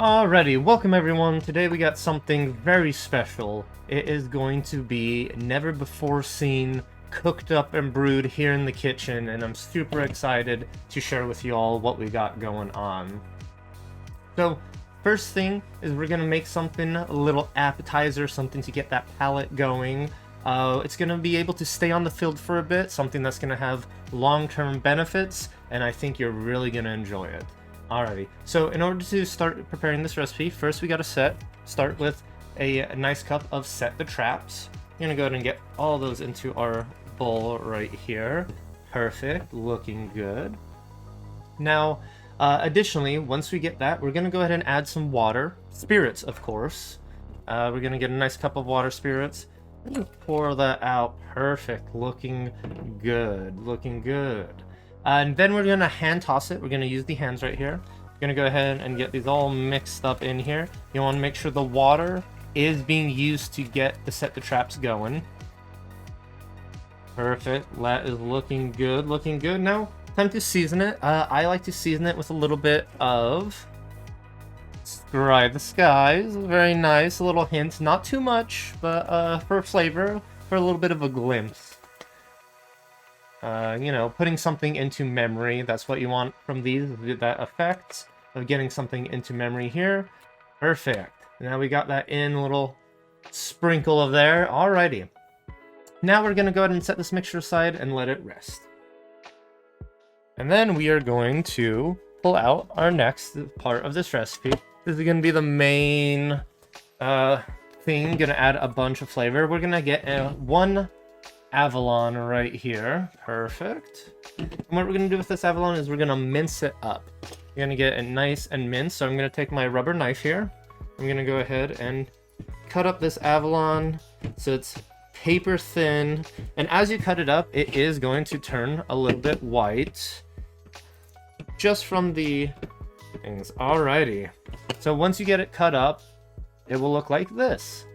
Alrighty, welcome everyone. Today we got something very special. It is going to be never before seen, cooked up and brewed here in the kitchen, and I'm super excited to share with you all what we got going on. So, first thing is we're gonna make something, a little appetizer, something to get that palate going. It's gonna be able to stay on the field for a bit, something that's gonna have long-term benefits, and I think you're really gonna enjoy it. Alrighty, so in order to start preparing this recipe, first we gotta start with a nice cup of Set the Traps. I'm gonna go ahead and get all those into our bowl right here. Perfect, looking good. Now, additionally, once we get that, we're gonna go ahead and add some water, spirits of course. We're gonna get a nice cup of water spirits. Pour that out, perfect, looking good, looking good. And then we're gonna hand toss it. We're gonna use the hands right here. We're gonna go ahead and get these all mixed up in here. You wanna make sure the water is being used to get the Set the Traps going. Perfect, that is looking good, looking good. Now, time to season it. I like to season it with a little bit of Scry the Skies. Very nice, a little hint, not too much, but for flavor, for a little bit of a glimpse. You know, putting something into memory, that's what you want from these, that effect of getting something into memory here. Perfect. Now we got that in, a little sprinkle of there. Alrighty. Now we're going to go ahead and set this mixture aside and let it rest. And then we are going to pull out our next part of this recipe. This is going to be the main thing, going to add a bunch of flavor. We're going to get one Avalon right here. Perfect. And what we're going to do with this Avalon is we're going to mince it up. You're going to get it nice and minced. So I'm going to take my rubber knife here. I'm going to go ahead and cut up this Avalon so it's paper thin. And as you cut it up, it is going to turn a little bit white just from the things. Alrighty. So once you get it cut up, it will look like this.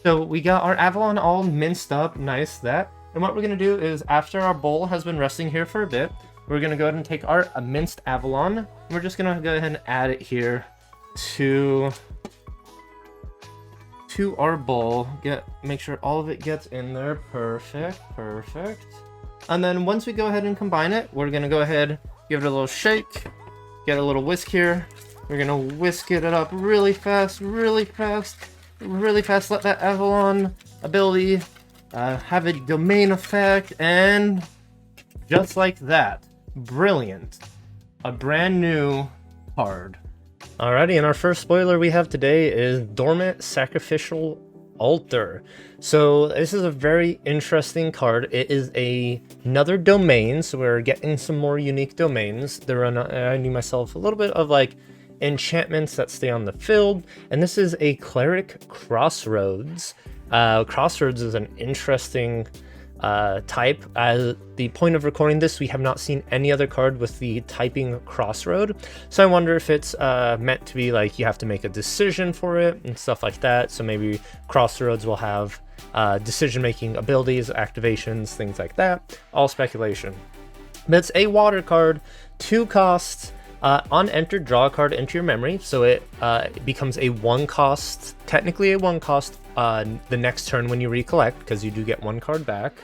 So we got our Avalon all minced up, nice that. And what we're going to do is, after our bowl has been resting here for a bit, we're going to go ahead and take our minced Avalon. And we're just going to go ahead and add it here to our bowl. Make sure all of it gets in there. Perfect, perfect. And then once we go ahead and combine it, we're going to go ahead, give it a little shake, get a little whisk here. We're going to whisk it up really fast, really fast, really fast. Let that Avalon ability have a domain effect, and just like that, brilliant, a brand new card. Alrighty, and our first spoiler we have today is Dormant Sacrificial Altar. So this is a very interesting card. It is another domain, so we're getting some more unique domains. I need myself a little bit of like enchantments that stay on the field, and this is a Cleric Crossroads. Crossroads is an interesting type. At the point of recording this, we have not seen any other card with the typing Crossroad, so I wonder if it's meant to be like you have to make a decision for it and stuff like that. So maybe Crossroads will have decision-making abilities, activations, things like that. All speculation. But it's a water card, 2 costs. On enter, draw a card into your memory, so it becomes a 1 cost, technically a 1 cost the next turn when you recollect, because you do get 1 card back.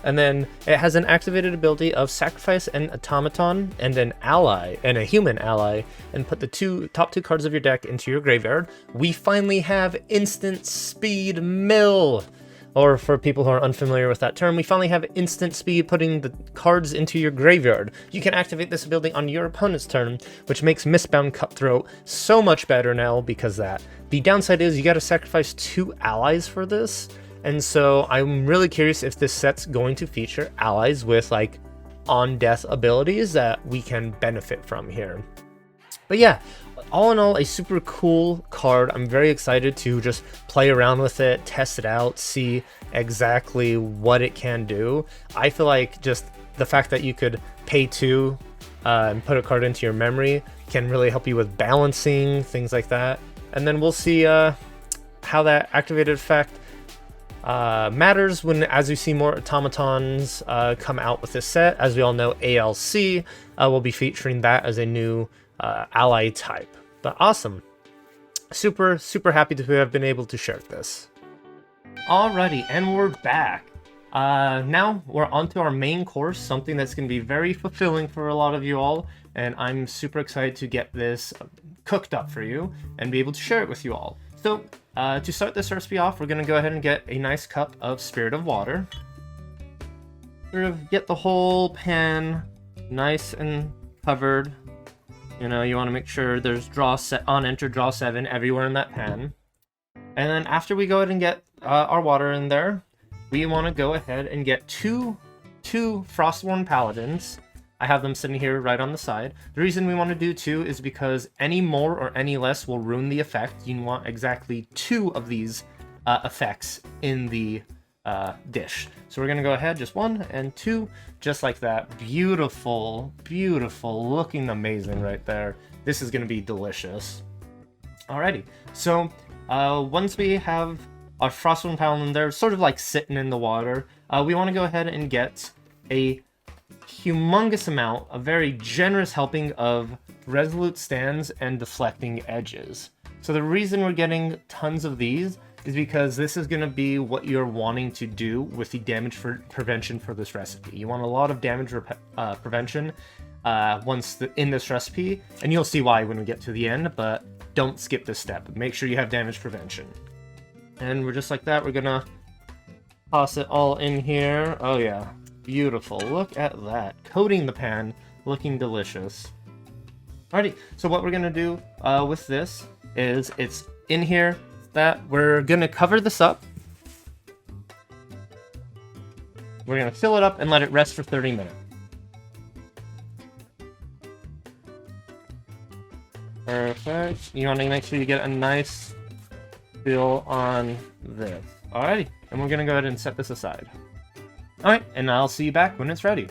And then it has an activated ability of sacrifice an automaton and an ally, and a human ally, and put the top two cards of your deck into your graveyard. We finally have instant speed mill. Or for people who are unfamiliar with that term, we finally have instant speed, putting the cards into your graveyard. You can activate this ability on your opponent's turn, which makes Mistbound Cutthroat so much better now because that. The downside is you gotta sacrifice 2 allies for this, and so I'm really curious if this set's going to feature allies with like on-death abilities that we can benefit from here. But yeah, all in all, a super cool card. I'm very excited to just play around with it, test it out, see exactly what it can do. I feel like just the fact that you could pay 2 and put a card into your memory can really help you with balancing, things like that. And then we'll see how that activated effect matters as we see more automatons come out with this set. As we all know, ALC will be featuring that as a new ally type. But awesome. super, super happy to have been able to share this. Alrighty, and we're back. Now we're on to our main course, something that's going to be very fulfilling for a lot of you all, and I'm super excited to get this cooked up for you and be able to share it with you all. So, to start this recipe off, we're going to go ahead and get a nice cup of Spirit of Water. Sort of get the whole pan nice and covered. You know, you want to make sure there's on enter draw 7 everywhere in that pan. And then after we go ahead and get our water in there, we want to go ahead and get two Frostborn Paladins. I have them sitting here right on the side. The reason we want to do 2 is because any more or any less will ruin the effect. You want exactly 2 of these effects in the dish. So we're going to go ahead, just 1 and 2, just like that. Beautiful, beautiful, looking amazing right there. This is going to be delicious. Alrighty, so once we have our Frostborn Paladin there, sort of like sitting in the water, we want to go ahead and get a humongous amount, a very generous helping of Resolute Stands and Deflecting Edges. So the reason we're getting tons of these is because this is going to be what you're wanting to do with the damage prevention for this recipe. You want a lot of damage prevention in this recipe, and you'll see why when we get to the end, but don't skip this step. Make sure you have damage prevention. And we're just like that. We're gonna toss it all in here. Oh yeah, beautiful. Look at that. Coating the pan, looking delicious. Alrighty, so what we're gonna do with this is it's in here that we're gonna cover this up. We're gonna fill it up and let it rest for 30 minutes. Perfect. You want to make sure you get a nice fill on this. Alrighty, and we're gonna go ahead and set this aside. Alright, and I'll see you back when it's ready.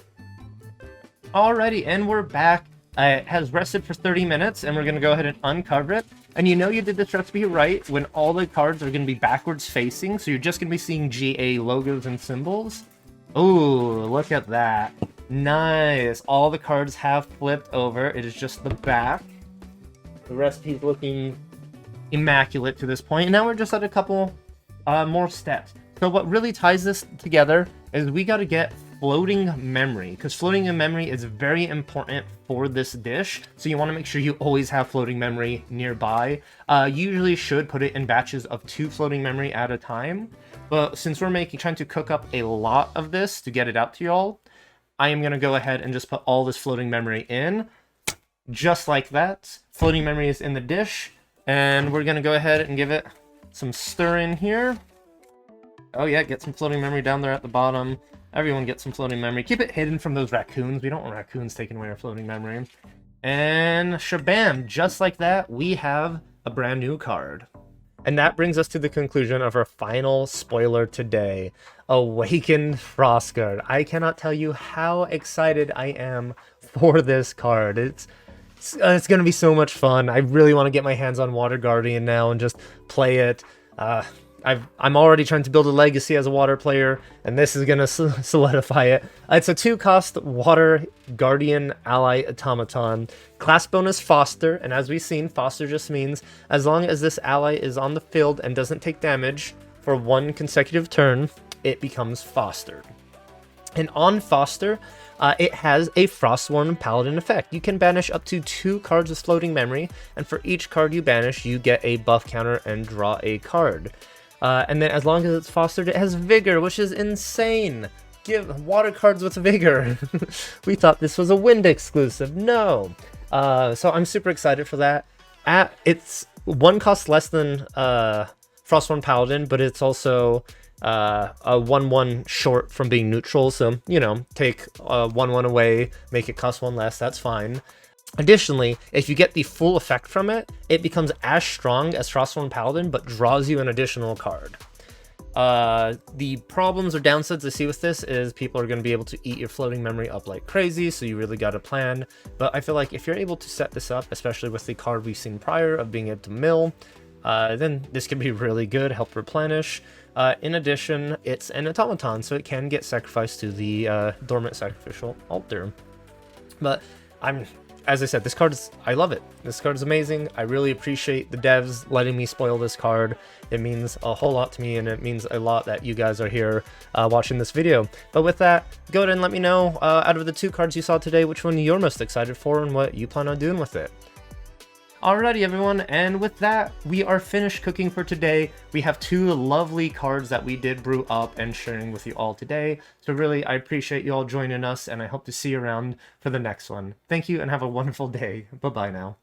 Alrighty, and we're back. It has rested for 30 minutes, and we're gonna go ahead and uncover it. And you know you did this recipe right when all the cards are gonna be backwards facing, so you're just gonna be seeing GA logos and symbols. Ooh, look at that. Nice. All the cards have flipped over. It is just the back. The recipe's looking immaculate to this point, and now we're just at a couple more steps. So what really ties this together is we got to get floating memory, because floating memory is very important for this dish. So you want to make sure you always have floating memory nearby. You usually should put it in batches of 2 floating memory at a time, but since we're trying to cook up a lot of this to get it out to y'all, I am going to go ahead and just put all this floating memory in, just like that. Floating memory is in the dish. And we're going to go ahead and give it some stir in here. Oh yeah, get some floating memory down there at the bottom. Everyone get some floating memory. Keep it hidden from those raccoons. We don't want raccoons taking away our floating memory. And shabam, just like that, we have a brand new card. And that brings us to the conclusion of our final spoiler today. Awakened Frostguard. I cannot tell you how excited I am for this card. It's going to be so much fun. I really want to get my hands on Water Guardian now and just play it. I'm already trying to build a legacy as a water player, and this is going to solidify it. It's a 2-cost Water Guardian ally automaton. Class bonus Foster, and as we've seen, Foster just means as long as this ally is on the field and doesn't take damage for 1 consecutive turn, it becomes fostered. And on Foster, it has a Frostborn Paladin effect. You can banish up to 2 cards with floating memory, and for each card you banish, you get a buff counter and draw a card. And then as long as it's fostered, it has Vigor, which is insane. Give water cards with Vigor. We thought this was a Wind exclusive. No. So I'm super excited for that. It's 1 cost less than Frostborn Paladin, but it's also a 1/1 short from being neutral, so you know, take 1/1 away, make it cost 1 less, that's fine. Additionally, if you get the full effect from it, it becomes as strong as Frostborn Paladin, but draws you an additional card. The problems or downsides I see with this is people are going to be able to eat your floating memory up like crazy, so you really got to plan. But I feel like if you're able to set this up, especially with the card we've seen prior of being able to mill, then this can be really good, help replenish. In addition, it's an automaton, so it can get sacrificed to the dormant sacrificial altar. But I'm as I said, this card is, I love it. This card is amazing. I really appreciate the devs letting me spoil this card. It means a whole lot to me, and it means a lot that you guys are here watching this video. But with that, go ahead and let me know out of the 2 cards you saw today, which one you're most excited for and what you plan on doing with it. Alrighty everyone, and with that, we are finished cooking for today. We have 2 lovely cards that we did brew up and sharing with you all today. So really, I appreciate you all joining us, and I hope to see you around for the next one. Thank you, and have a wonderful day. Bye-bye now.